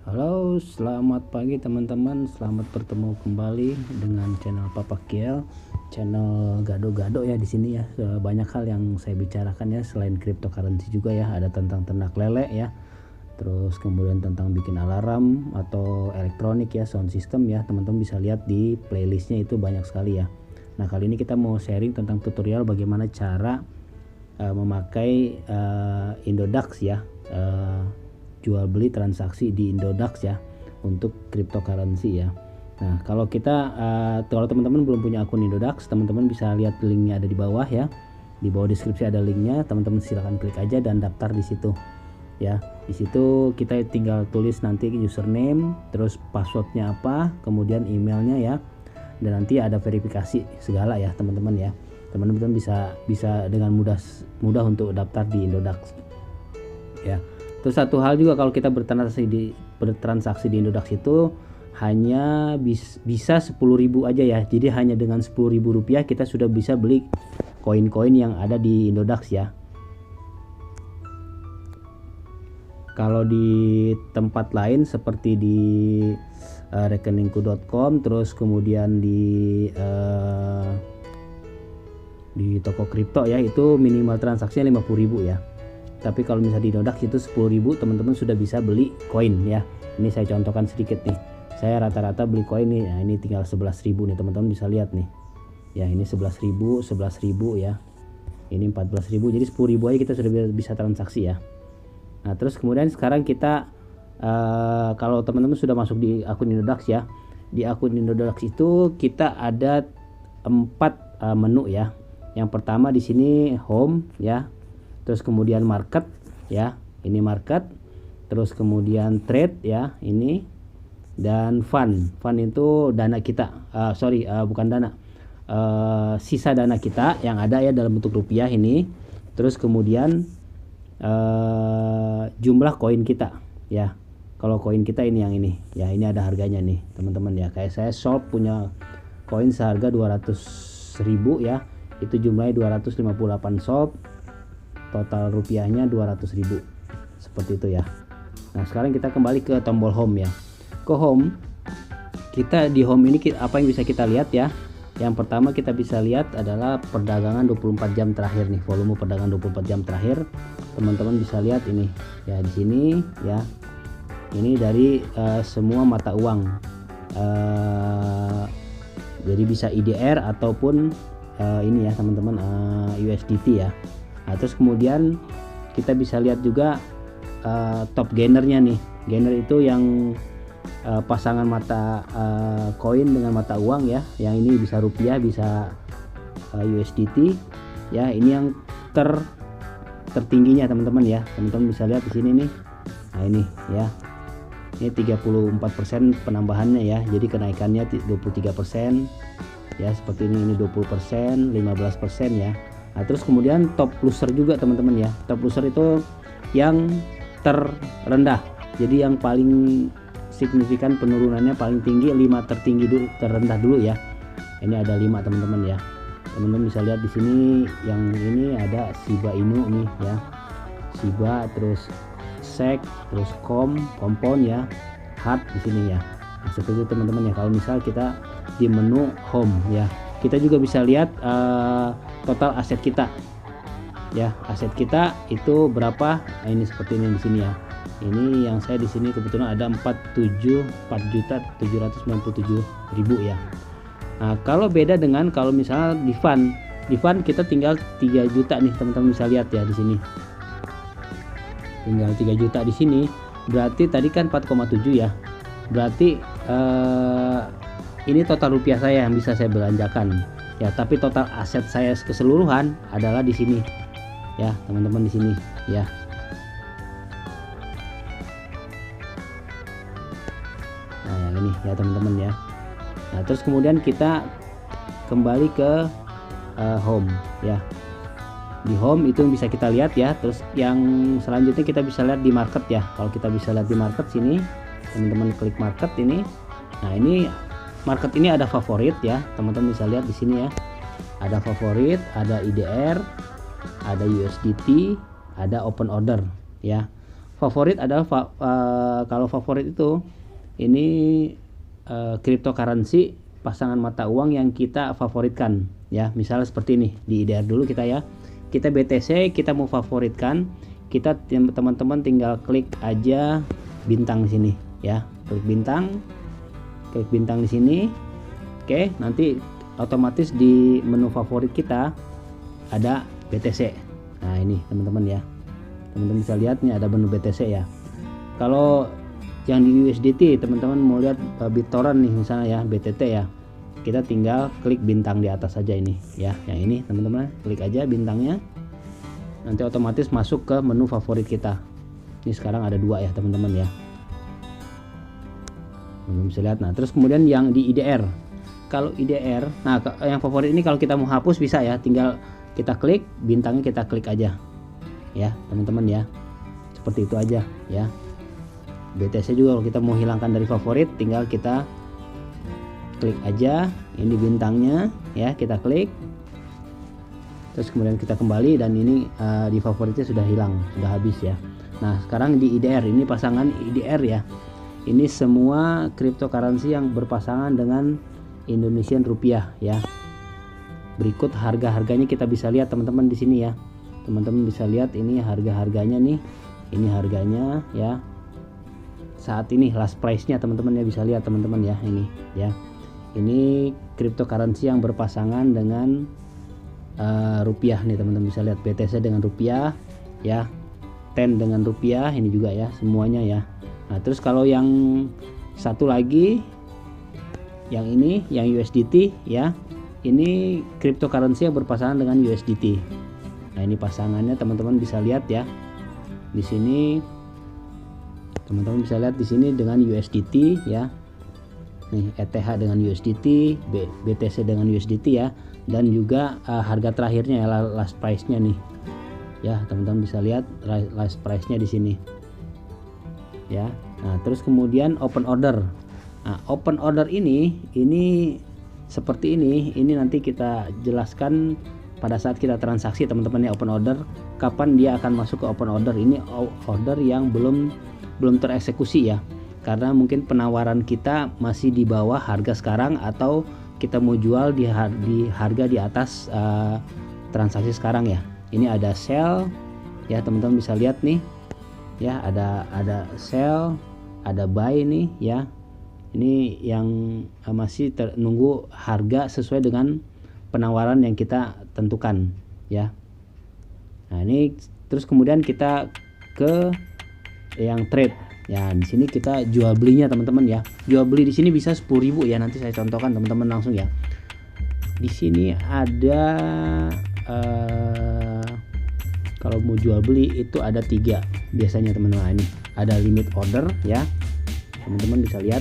Halo, selamat pagi teman-teman. Selamat bertemu kembali dengan channel Papa Kiel, channel gado-gado ya di sini ya. Banyak hal yang saya bicarakan ya selain cryptocurrency juga ya. Ada tentang ternak lele ya. Terus kemudian tentang bikin alarm atau elektronik ya, sound system ya. Teman-teman bisa lihat di playlistnya, itu banyak sekali ya. Nah, kali ini kita mau sharing tentang tutorial bagaimana cara memakai Indodax ya. Jual beli transaksi di Indodax ya untuk cryptocurrency ya. Nah, kalau teman-teman belum punya akun Indodax, teman-teman bisa lihat linknya ada di bawah ya. Di bawah deskripsi ada linknya, teman-teman silahkan klik aja dan daftar di situ ya. Di situ kita tinggal tulis nanti username, terus passwordnya apa, kemudian emailnya ya, dan nanti ada verifikasi segala ya teman-teman ya. Teman-teman bisa dengan mudah untuk daftar di Indodax ya. Terus satu hal juga, kalau kita bertransaksi di Indodax itu hanya bisa 10.000 aja ya. Jadi hanya dengan 10.000 rupiah kita sudah bisa beli koin-koin yang ada di Indodax ya. Kalau di tempat lain seperti di rekeningku.com, terus kemudian di toko kripto ya, itu minimal transaksinya 50.000 ya. Tapi kalau misalnya di Indodax itu 10.000 teman-teman sudah bisa beli koin ya. Ini saya contohkan sedikit nih. Saya rata-rata beli koin nih. Nah, ini tinggal 11.000 nih, teman-teman bisa lihat nih. Ya, ini 11.000 ya. Ini 14.000. Jadi 10.000 aja kita sudah bisa transaksi ya. Nah, terus kemudian sekarang kita kalau teman-teman sudah masuk di akun Indodax ya. Di akun Indodax itu kita ada 4 menu ya. Yang pertama di sini home ya. Terus kemudian market ya, ini market. Terus kemudian trade ya, ini. Dan fund itu dana kita, bukan dana, sisa dana kita yang ada ya dalam bentuk rupiah ini. Terus kemudian jumlah koin kita ya. Kalau koin kita ini yang ini ya, ini ada harganya nih teman-teman ya. Kayak saya shop punya koin seharga 200.000 ya, itu jumlahnya 258 shop, total rupiahnya 200.000 seperti itu ya. Nah, sekarang kita kembali ke tombol home ya. Ke home, kita di home ini apa yang bisa kita lihat ya. Yang pertama kita bisa lihat adalah perdagangan 24 jam terakhir nih, volume perdagangan 24 jam terakhir. Teman-teman bisa lihat ini ya, di sini ya. Ini dari semua mata uang. Jadi bisa IDR ataupun ini ya teman-teman, USDT ya. Nah, terus kemudian kita bisa lihat juga top gainernya nih. Gainer itu yang pasangan mata koin dengan mata uang ya. Yang ini bisa rupiah, bisa USDT ya. Ini yang tertingginya teman-teman ya. Teman-teman bisa lihat di sini nih. Nah, ini ya. Ini 34% penambahannya ya. Jadi kenaikannya 23% ya, seperti ini 20%, 15% ya. Nah, terus kemudian top loser juga teman-teman ya. Top loser itu yang terendah. Jadi yang paling signifikan penurunannya paling tinggi, 5 tertinggi dulu, terendah dulu ya. Ini ada 5 teman-teman ya. Teman-teman bisa lihat di sini yang ini ada Shiba Inu nih ya. Shiba, terus SEC, terus Kompon ya. Hard di sini ya. Nah, seperti itu teman-teman ya. Kalau misal kita di menu home ya, kita juga bisa lihat total aset kita ya. Aset kita itu berapa? Nah, ini seperti ini di sini ya. Ini yang saya di sini kebetulan ada 4.797.000 ya. Nah, kalau beda dengan kalau misalnya di fund kita tinggal 3 juta nih teman-teman bisa lihat ya di sini. Tinggal 3 juta di sini. Berarti tadi kan 4,7 ya. Berarti ini total rupiah saya yang bisa saya belanjakan ya, tapi total aset saya keseluruhan adalah di sini ya teman-teman, di sini ya. Nah, yang ini ya teman-teman ya. Nah, terus kemudian kita kembali ke home ya. Di home itu bisa kita lihat ya. Terus yang selanjutnya kita bisa lihat di market ya. Kalau kita bisa lihat di market sini, teman-teman klik market ini. Nah, ini market ini ada favorit ya, teman-teman bisa lihat di sini ya. Ada favorit, ada IDR, ada USDT, ada open order ya. Favorit adalah kalau favorit itu ini cryptocurrency pasangan mata uang yang kita favoritkan ya. Misalnya seperti ini, di IDR dulu kita ya. Kita BTC, kita mau favoritkan, kita teman-teman tinggal klik aja bintang di sini ya. Klik bintang di sini. Oke, nanti otomatis di menu favorit kita ada BTC. Nah, ini teman-teman ya. Teman-teman bisa lihat nih ada menu BTC ya. Kalau yang di USDT teman-teman mau lihat BitTorrent nih misalnya ya, BTT ya, kita tinggal klik bintang di atas saja ini ya. Yang ini teman-teman klik aja bintangnya, nanti otomatis masuk ke menu favorit kita. Ini sekarang ada 2 ya teman-teman ya, belum bisa lihat. Nah terus kemudian yang di IDR, kalau IDR, nah yang favorit ini kalau kita mau hapus bisa ya, tinggal kita klik bintangnya, kita klik aja ya teman-teman ya, seperti itu aja ya. BTC juga kalau kita mau hilangkan dari favorit, tinggal kita klik aja ini bintangnya ya, kita klik, terus kemudian kita kembali dan ini di favoritnya sudah hilang, sudah habis ya. Nah sekarang di IDR, ini pasangan IDR ya, ini semua cryptocurrency yang berpasangan dengan Indonesian rupiah ya. Berikut harga-harganya kita bisa lihat teman-teman di sini ya. Teman-teman bisa lihat ini harga-harganya nih, ini harganya ya saat ini, last price-nya teman-teman ya, bisa lihat teman-teman ya, ini ya. Ini cryptocurrency yang berpasangan dengan rupiah nih teman-teman, bisa lihat BTC dengan rupiah ya, TEN dengan rupiah, ini juga ya semuanya ya. Nah terus kalau yang satu lagi yang ini yang USDT ya, ini cryptocurrency yang berpasangan dengan USDT. Nah ini pasangannya teman-teman bisa lihat ya di sini, teman-teman bisa lihat di sini dengan USDT ya. Nih ETH dengan USDT, BTC dengan USDT ya, dan juga harga terakhirnya ya, last price-nya nih. Ya, teman-teman bisa lihat last price-nya di sini. Ya. Nah, terus kemudian open order. Nah, open order ini seperti ini nanti kita jelaskan pada saat kita transaksi teman-teman ya. Open order, kapan dia akan masuk ke open order. Ini order yang belum tereksekusi ya, karena mungkin penawaran kita masih di bawah harga sekarang, atau kita mau jual di harga di atas transaksi sekarang ya. Ini ada sell ya, teman-teman bisa lihat nih ya, ada sell, ada buy nih ya. Ini yang masih nunggu harga sesuai dengan penawaran yang kita tentukan ya. Nah ini terus kemudian kita ke yang trade ya. Di sini kita jual belinya teman-teman ya. Jual beli di sini bisa 10.000 ya, nanti saya contohkan teman-teman langsung ya. Di sini ada kalau mau jual beli itu ada 3 biasanya teman-teman. Ini ada limit order ya, teman-teman bisa lihat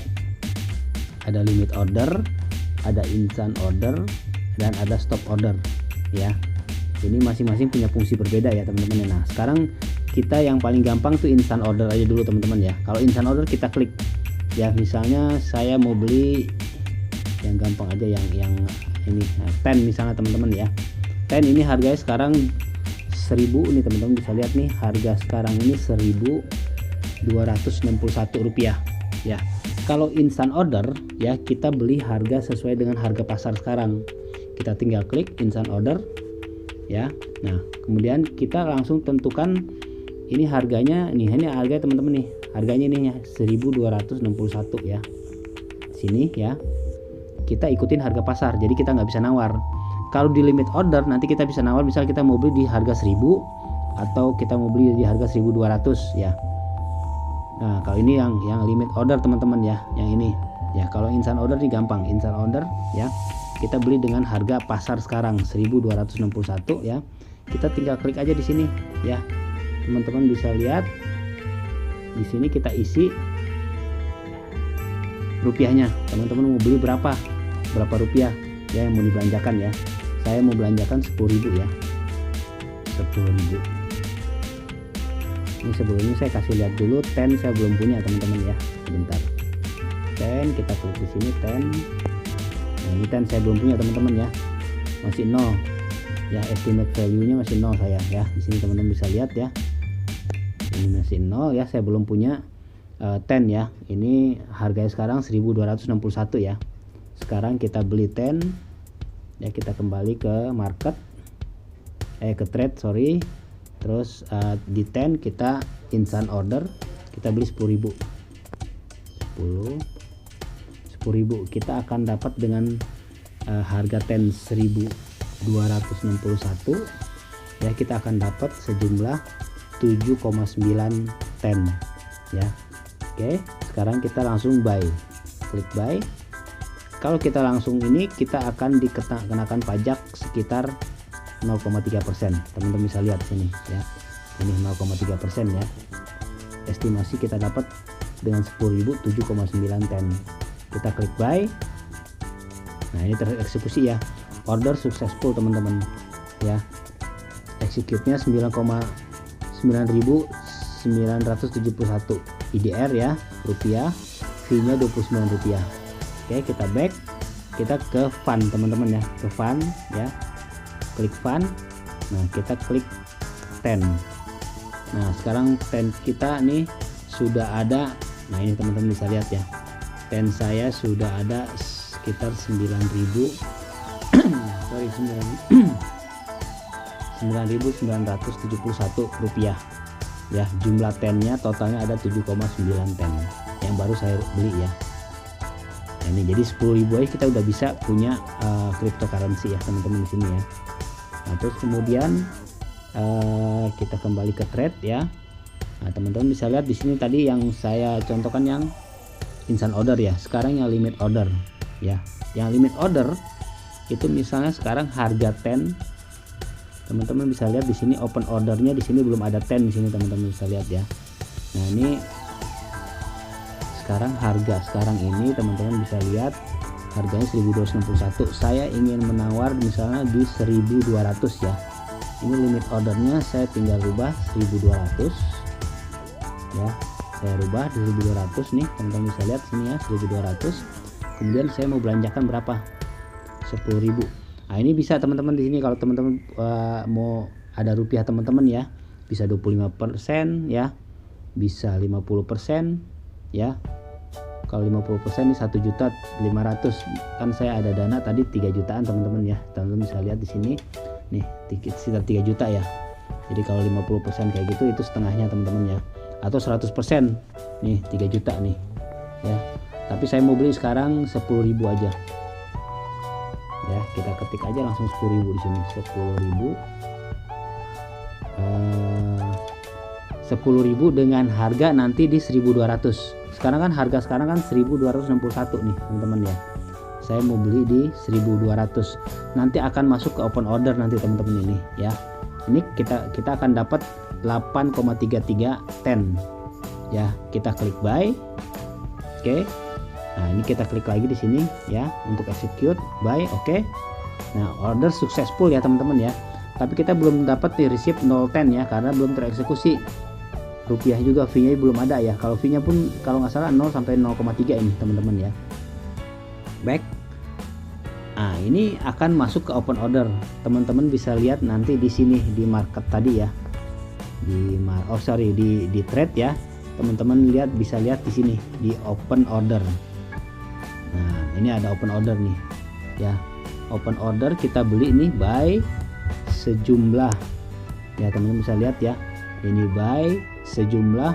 ada limit order, ada instant order, dan ada stop order ya. Ini masing-masing punya fungsi berbeda ya teman-teman. Nah sekarang kita yang paling gampang tuh instant order aja dulu teman-teman ya. Kalau instant order kita klik ya, misalnya saya mau beli yang gampang aja, yang ini TEN misalnya teman-teman ya. TEN ini harganya sekarang 1000 nih teman-teman bisa lihat nih, harga sekarang ini 1.261 rupiah ya. Kalau instant order ya, kita beli harga sesuai dengan harga pasar sekarang. Kita tinggal klik instant order ya. Nah kemudian kita langsung tentukan ini harganya nih, ini harga teman-teman nih, harganya ini ya 1.261 ya. Sini ya, kita ikutin harga pasar, jadi kita nggak bisa nawar. Kalau di limit order nanti kita bisa nawar, misal kita mau beli di harga 1.000 atau kita mau beli di harga 1.200 ya. Nah kalau ini yang limit order teman-teman ya, yang ini ya. Kalau instant order ini gampang, instant order ya, kita beli dengan harga pasar sekarang 1.261 ya. Kita tinggal klik aja di sini ya. Teman-teman bisa lihat di sini kita isi rupiahnya. Teman-teman mau beli berapa rupiah ya yang mau dibelanjakan ya. Saya mau belanjakan 10.000 ya, 10.000. Ini sebelumnya saya kasih lihat dulu, TEN saya belum punya teman-teman ya. Sebentar, TEN kita klik di sini TEN. Nah ini TEN saya belum punya teman-teman ya, masih 0 ya, estimate value nya masih 0 saya ya. Di sini teman-teman bisa lihat ya. ini masih 0 ya, saya belum punya 10 ya. Ini harganya sekarang 1261 ya. Sekarang kita beli 10 ya, kita kembali ke market, ke trade sorry. Terus di 10 kita instant order, kita beli 10.000. 10.000 kita akan dapat dengan harga 10 1261 ya, kita akan dapat sejumlah 7,9 10 ya. Oke, sekarang kita langsung buy, klik buy. Kalau kita langsung ini, kita akan dikenakan pajak sekitar 0,3%. Teman-teman bisa lihat sini ya, ini 0,3% ya. Estimasi kita dapat dengan 10.000 7,9 10. Kita klik buy. Nah, ini tereksekusi ya, order successful teman-teman ya. Execute-nya 9.971 IDR ya, rupiah. Fee-nya 29 rupiah. Oke, kita back, kita ke fund teman-teman ya, ke fund ya, klik fund. Nah, kita klik 10. Nah, sekarang 10 kita nih sudah ada. Nah, ini teman-teman bisa lihat ya, 10 saya sudah ada sekitar 9.000 sorry 9.971 rupiah ya. Jumlah 10-nya totalnya ada 7,9 10 yang baru saya beli ya. Nah, ini jadi 10.000 aja kita udah bisa punya cryptocurrency ya teman-teman di sini ya. Nah, terus kemudian kita kembali ke trade ya. Nah, teman-teman bisa lihat di sini tadi yang saya contohkan yang instant order ya. Sekarang yang limit order ya. Yang limit order itu misalnya sekarang harga 10. Teman-teman bisa lihat di sini open ordernya, di sini belum ada 10 di sini teman-teman bisa lihat ya. Nah, ini sekarang harga sekarang ini teman-teman bisa lihat harganya 1261. Saya ingin menawar misalnya di 1200 ya. Ini limit ordernya, saya tinggal rubah 1200 ya. Saya rubah di 1200 nih, teman-teman bisa lihat sini ya, 1200. Kemudian saya mau belanjakan berapa? 10.000. Nah, ini bisa teman-teman di sini kalau teman-teman mau ada rupiah teman-teman ya, bisa 25% ya, bisa 50% ya. Kalau 50% ini 1.500.000, kan saya ada dana tadi 3 jutaan teman-teman ya. Teman-teman bisa lihat di sini nih sekitar 3 juta ya. Jadi kalau 50% kayak gitu itu setengahnya teman-teman ya. Atau 100% nih 3 juta nih ya. Tapi saya mau beli sekarang 10.000 aja. Ya, kita ketik aja langsung 10.000 di sini, 10.000 dengan harga nanti di 1.200. Sekarang kan harga sekarang kan 1.261 nih teman-teman ya. Saya mau beli di 1.200. Nanti akan masuk ke open order nanti teman-teman ini ya. Ini kita akan dapat 8,33 10 ya. Kita klik buy. Oke. Nah, ini kita klik lagi di sini ya untuk execute buy. Oke. Nah, order successful ya teman-teman ya. Tapi kita belum dapat di receipt 010 ya karena belum tereksekusi. Rupiah juga fee-nya belum ada ya. Kalau fee-nya pun kalau nggak salah 0 sampai 0,3 ini teman-teman ya. Back. Nah, ini akan masuk ke open order. Teman-teman bisa lihat nanti di sini di market tadi ya. Di trade ya. Teman-teman bisa lihat di sini di open order. Nah, ini ada open order nih ya. Open order kita beli nih buy sejumlah ya, teman-teman bisa lihat ya. Ini buy sejumlah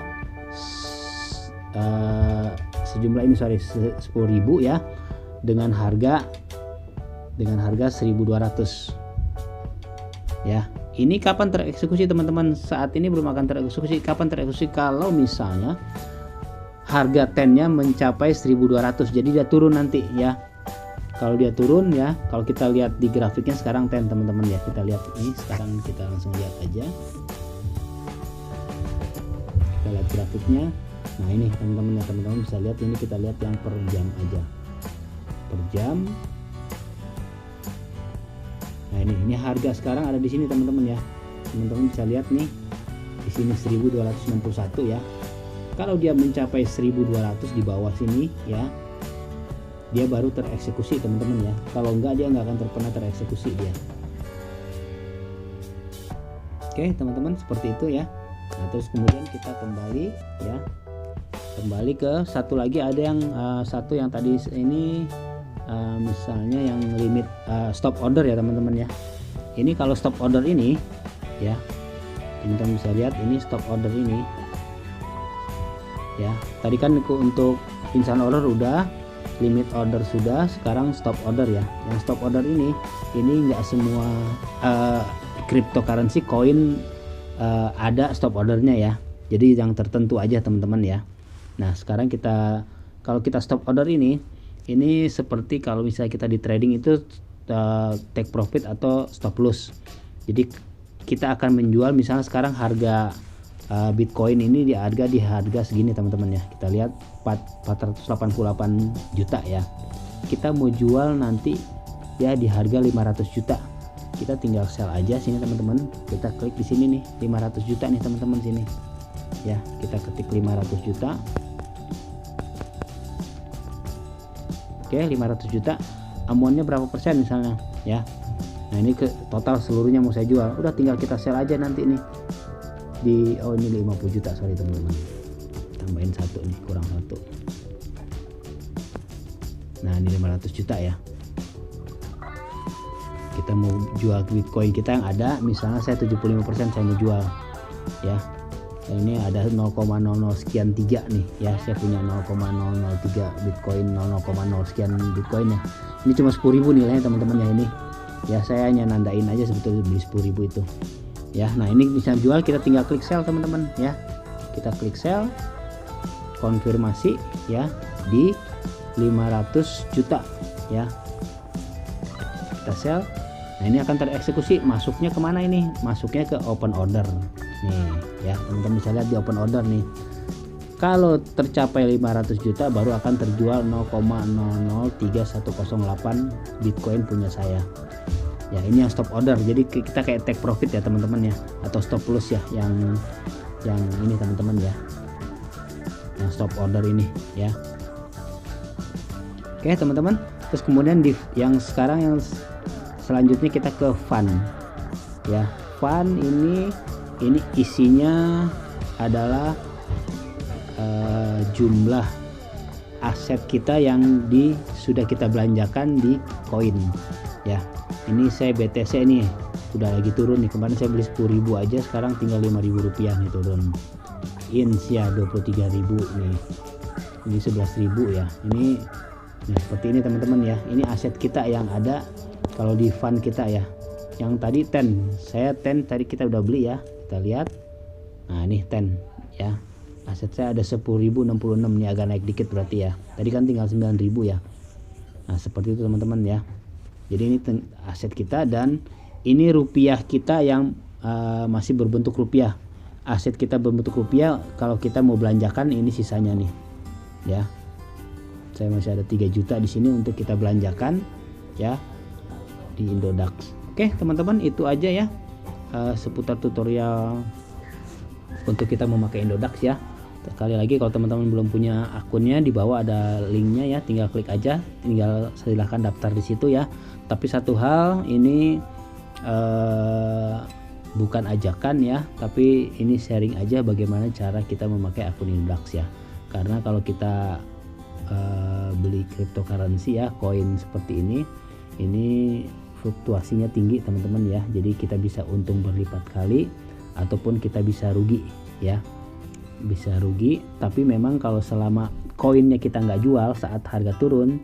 ini 10.000 ya, dengan harga 1.200 ya. Ini kapan tereksekusi teman-teman? Saat ini belum akan tereksekusi. Kapan tereksekusi? Kalau misalnya harga 10-nya mencapai 1.200, jadi dia turun nanti ya. Kalau dia turun ya, kalau kita lihat di grafiknya sekarang 10 teman-teman ya, kita lihat ini sekarang, kita langsung lihat aja. Kita lihat grafiknya. Nah, ini teman-teman bisa lihat, ini kita lihat yang per jam aja. Per jam. Nah, ini harga sekarang ada di sini teman-teman ya. Teman-teman bisa lihat nih di sini 1.261 ya. Kalau dia mencapai 1.200 di bawah sini ya, dia baru tereksekusi teman-teman ya. Kalau enggak, dia nggak akan pernah tereksekusi dia. Oke teman-teman, seperti itu ya. Nah terus kemudian kita kembali ya, kembali ke satu lagi, ada yang satu yang tadi ini misalnya yang limit stop order ya teman-teman ya. Ini kalau stop order ini ya, teman-teman bisa lihat ini stop order ini ya. Tadi kan untuk instant order udah, limit order sudah, sekarang stop order ya. Yang stop order ini nggak semua cryptocurrency koin ada stop ordernya ya. Jadi yang tertentu aja teman-teman ya. Nah sekarang kalau kita stop order ini seperti kalau misalnya kita di trading itu take profit atau stop loss. Jadi kita akan menjual, misalnya sekarang harga Bitcoin ini di harga segini teman-teman ya. Kita lihat 488 juta ya. Kita mau jual nanti ya di harga 500 juta. Kita tinggal sell aja sini teman-teman. Kita klik di sini nih 500 juta nih teman-teman sini. Ya, kita ketik 500 juta. Oke, 500 juta. Amonnya berapa persen misalnya ya. Nah, ini ke total seluruhnya mau saya jual. Udah tinggal kita sell aja nanti nih. Ini 50 juta, sorry teman-teman. Tambahin satu nih, kurang satu. Nah, ini 500 juta ya. Kita mau jual Bitcoin kita yang ada, misalnya saya 75% saya mau jual ya. Ini ada 0,00 sekian 3 nih ya, saya punya 0,003 Bitcoin, 0,0 sekian Bitcoin ya. Ini cuma 10.000 nilainya teman-teman ya ini. Ya saya hanya nandain aja sebetulnya beli 10.000 itu. Ya, nah ini bisa jual, kita tinggal klik sell teman-teman ya. Kita klik sell, konfirmasi ya di 500 juta ya. Kita sell. Nah ini akan tereksekusi, masuknya kemana ini? Masuknya ke open order nih ya, teman-teman bisa lihat di open order nih. Kalau tercapai 500 juta baru akan terjual 0,003108 Bitcoin punya saya ya. Ini yang stop order, jadi kita kayak take profit ya teman-teman ya, atau stop loss ya, yang ini teman-teman ya, yang stop order ini ya. Oke teman-teman, terus kemudian yang sekarang yang selanjutnya kita ke fund ya. Fund ini isinya adalah jumlah aset kita yang sudah kita belanjakan di koin ya. Ini saya BTC nih udah lagi turun nih, kemarin saya beli 10.000 aja, sekarang tinggal 5.000 rupiah nih turun. INS ya 23.000 nih, ini 11.000 ya. Ini nah seperti ini teman-teman ya. Ini aset kita yang ada kalau di fund kita ya. Yang tadi 10 tadi kita udah beli ya, kita lihat. Nah ini 10 ya, aset saya ada 10.066 nih, agak naik dikit berarti ya. Tadi kan tinggal 9.000 ya. Nah seperti itu teman-teman ya. Jadi ini aset kita, dan ini rupiah kita yang masih berbentuk rupiah. Aset kita berbentuk rupiah, kalau kita mau belanjakan ini sisanya nih ya. Saya masih ada 3 juta di sini untuk kita belanjakan ya di Indodax. Oke teman-teman, itu aja ya seputar tutorial untuk kita memakai Indodax ya. Sekali lagi, kalau teman-teman belum punya akunnya, di bawah ada linknya ya, tinggal klik aja, tinggal silahkan daftar di situ ya. Tapi satu hal, ini bukan ajakan ya, tapi ini sharing aja bagaimana cara kita memakai akun Indodax ya. Karena kalau kita beli cryptocurrency ya, koin seperti ini fluktuasinya tinggi teman-teman ya. Jadi kita bisa untung berlipat kali ataupun kita bisa rugi ya. Bisa rugi, tapi memang kalau selama koinnya kita nggak jual saat harga turun,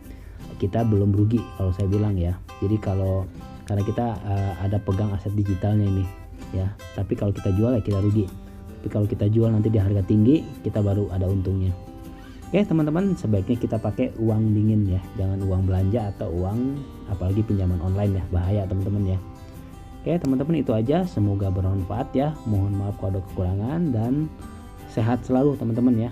kita belum rugi kalau saya bilang ya. Jadi karena kita ada pegang aset digitalnya ini ya, tapi kalau kita jual ya kita rugi. Tapi kalau kita jual nanti di harga tinggi, kita baru ada untungnya. Oke teman-teman, sebaiknya kita pakai uang dingin ya, jangan uang belanja atau uang apalagi pinjaman online ya, bahaya teman-teman ya. Oke teman-teman, itu aja, semoga bermanfaat ya. Mohon maaf kalau ada kekurangan, dan sehat selalu teman-teman ya.